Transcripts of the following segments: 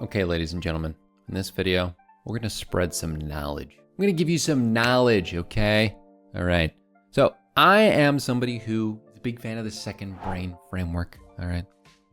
Okay, ladies and gentlemen, in this video, we're gonna spread some knowledge. I'm gonna give you some knowledge, okay? All right. So I am somebody who is a big fan of the second brain framework, all right?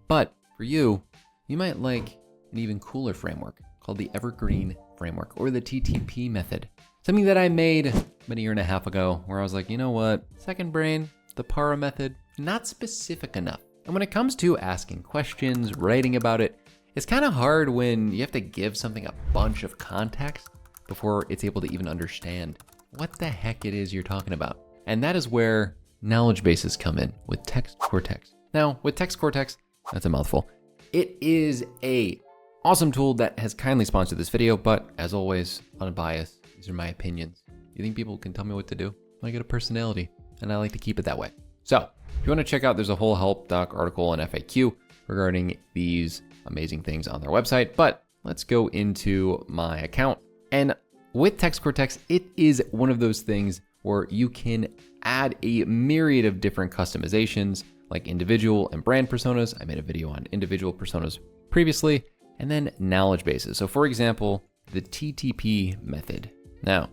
But for you, you might like an even cooler framework called the evergreen framework or the TTP method. Something that I made about a year and a half ago where I was like, you know what? Second brain, the para method, not specific enough. And when it comes to asking questions, writing about it, it's kind of hard when you have to give something a bunch of context before it's able to even understand what the heck it is you're talking about. And that is where knowledge bases come in with Text Cortex. Now, with Text Cortex, that's a mouthful. It is a awesome tool that has kindly sponsored this video, but as always, unbiased. These are my opinions. You think people can tell me what to do? I get a personality, and I like to keep it that way. So, if you want to check out, there's a whole help doc article and FAQ regarding these amazing things on their website, but let's go into my account. And with Text Cortex, it is one of those things where you can add a myriad of different customizations like individual and brand personas. I made a video on individual personas previously, and then knowledge bases. So for example, the TTP method. Now,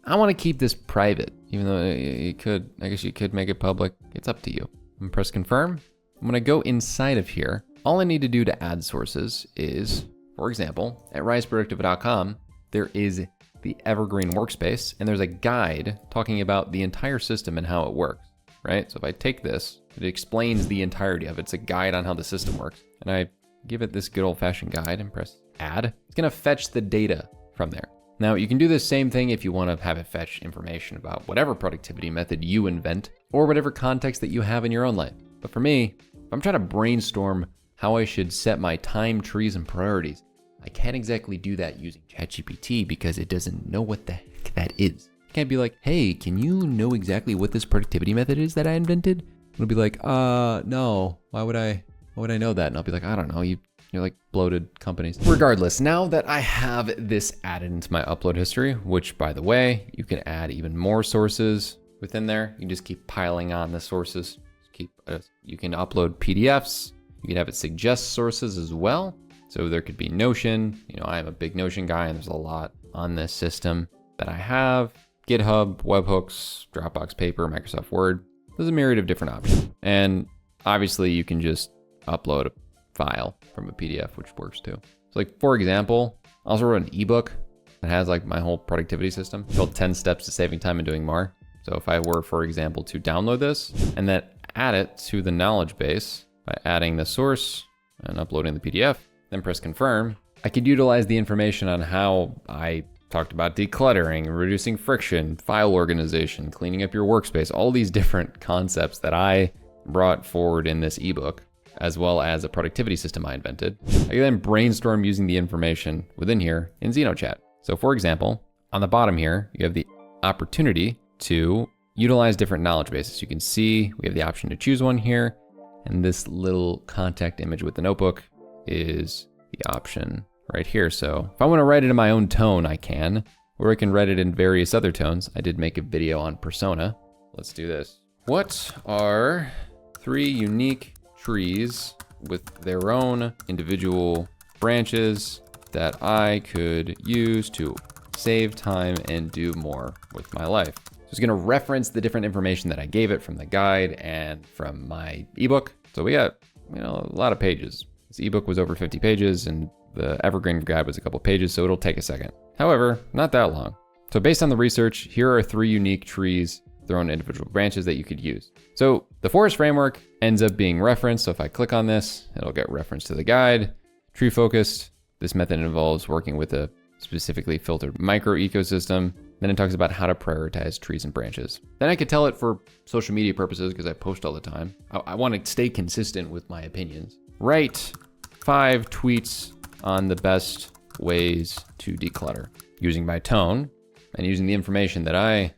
I want to keep this private, even though you could, I guess you could make it public. It's up to you. I'm gonna press confirm. I'm gonna go inside of here. All I need to do to add sources is, for example, at riseproductive.com, there is the evergreen workspace, and there's a guide talking about the entire system and how it works, right? So if I take this, it explains the entirety of it. It's a guide on how the system works. And I give it this good old fashioned guide and press add. It's gonna fetch the data from there. Now you can do the same thing if you wanna have it fetch information about whatever productivity method you invent or whatever context that you have in your own life. But for me, if I'm trying to brainstorm how I should set my time trees and priorities, I can't exactly do that using ChatGPT because it doesn't know what the heck that is. I can't be like, hey, can you know exactly what this productivity method is that I invented? It'll be like, no, why would I know that? And I'll be like, I don't know, you're like bloated companies. Regardless, now that I have this added into my upload history, which by the way, you can add even more sources within there. You can just keep piling on the sources. You can upload PDFs. You can have it suggest sources as well. So there could be Notion. I'm a big Notion guy and there's a lot on this system that I have. GitHub, webhooks, Dropbox Paper, Microsoft Word. There's a myriad of different options. And obviously you can just upload a file from a PDF, which works too. So like, for example, I also wrote an ebook that has like my whole productivity system called 10 Steps to Saving Time and Doing More. So if I were, for example, to download this and then add it to the knowledge base by adding the source and uploading the PDF, then press confirm, I could utilize the information on how I talked about decluttering, reducing friction, file organization, cleaning up your workspace, all these different concepts that I brought forward in this ebook, as well as a productivity system I invented. I can then brainstorm using the information within here in ZenoChat. So for example, on the bottom here, you have the opportunity to utilize different knowledge bases. You can see we have the option to choose one here, and this little contact image with the notebook is the option right here. So if I want to write it in my own tone, I can, or I can write it in various other tones. I did make a video on persona. Let's do this. What are 3 unique trees with their own individual branches that I could use to save time and do more with my life? So it's gonna reference the different information that I gave it from the guide and from my ebook. So we got, a lot of pages. This ebook was over 50 pages and the evergreen guide was a couple pages, so it'll take a second. However, not that long. So based on the research, here are 3 unique trees, their own individual branches that you could use. So the forest framework ends up being referenced. So if I click on this, it'll get referenced to the guide. Tree focused, this method involves working with a specifically filtered micro ecosystem. Then it talks about how to prioritize trees and branches. Then I could tell it for social media purposes because I post all the time. I want to stay consistent with my opinions. Write 5 tweets on the best ways to declutter. Using my tone and using the information that I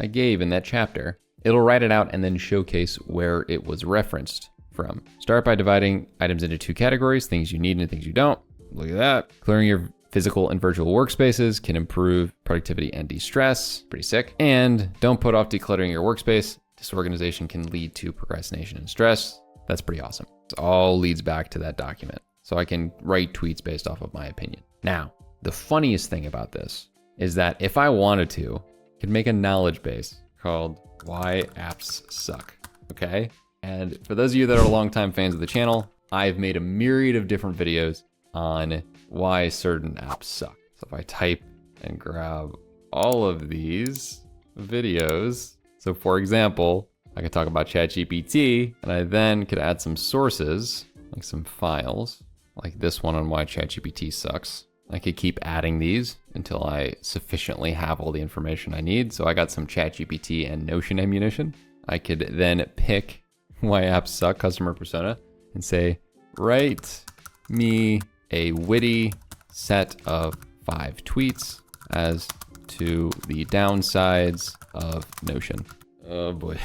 gave in that chapter, it'll write it out and then showcase where it was referenced from. Start by dividing items into 2 categories, things you need and things you don't. Look at that. Clearing your physical and virtual workspaces can improve productivity and de-stress. Pretty sick. And don't put off decluttering your workspace. Disorganization can lead to procrastination and stress. That's pretty awesome. It all leads back to that document. So I can write tweets based off of my opinion. Now, the funniest thing about this is that if I wanted to, I could make a knowledge base called Why Apps Suck, okay? And for those of you that are longtime fans of the channel, I've made a myriad of different videos on why certain apps suck. So if I type and grab all of these videos, so for example, I could talk about ChatGPT, and I then could add some sources, like some files, like this one on why ChatGPT sucks. I could keep adding these until I sufficiently have all the information I need. So I got some ChatGPT and Notion ammunition. I could then pick why apps suck customer persona and say, write me a witty set of 5 tweets as to the downsides of Notion. Oh boy.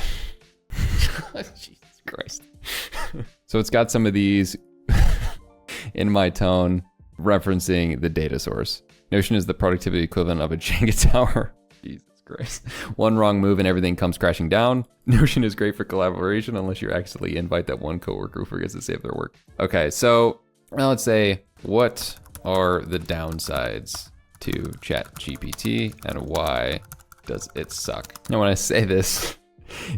Jesus Christ. So it's got some of these in my tone referencing the data source. Notion is the productivity equivalent of a Jenga tower. Jesus Christ. One wrong move and everything comes crashing down. Notion is great for collaboration unless you accidentally invite that one coworker who forgets to save their work. Okay, so now let's say, what are the downsides to ChatGPT and why does it suck? Now when I say this,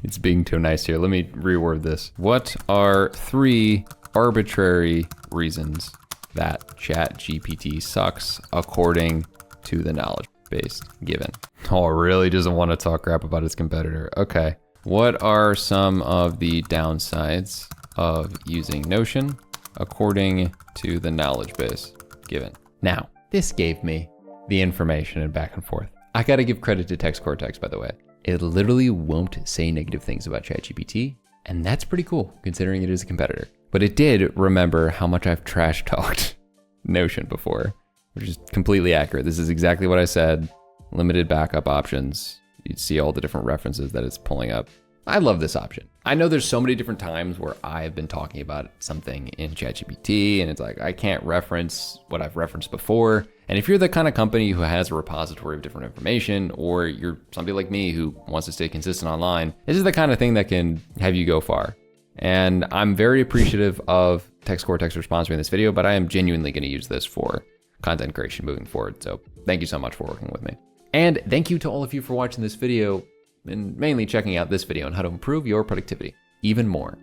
it's being too nice here. Let me reword this. What are 3 arbitrary reasons that ChatGPT sucks according to the knowledge base given? Oh, it really doesn't want to talk crap about its competitor. Okay. What are some of the downsides of using Notion according to the knowledge base given? Now, this gave me the information and back and forth. I gotta give credit to Cortex, by the way. It literally won't say negative things about ChatGPT, and that's pretty cool considering it is a competitor. But it did remember how much I've trash talked Notion before, which is completely accurate. This is exactly what I said. Limited backup options. You'd see all the different references that it's pulling up. I love this option. I know there's so many different times where I've been talking about something in ChatGPT and it's like, I can't reference what I've referenced before. And if you're the kind of company who has a repository of different information, or you're somebody like me who wants to stay consistent online, this is the kind of thing that can have you go far. And I'm very appreciative of Cortex for sponsoring this video, but I am genuinely going to use this for content creation moving forward. So thank you so much for working with me. And thank you to all of you for watching this video and mainly checking out this video on how to improve your productivity even more.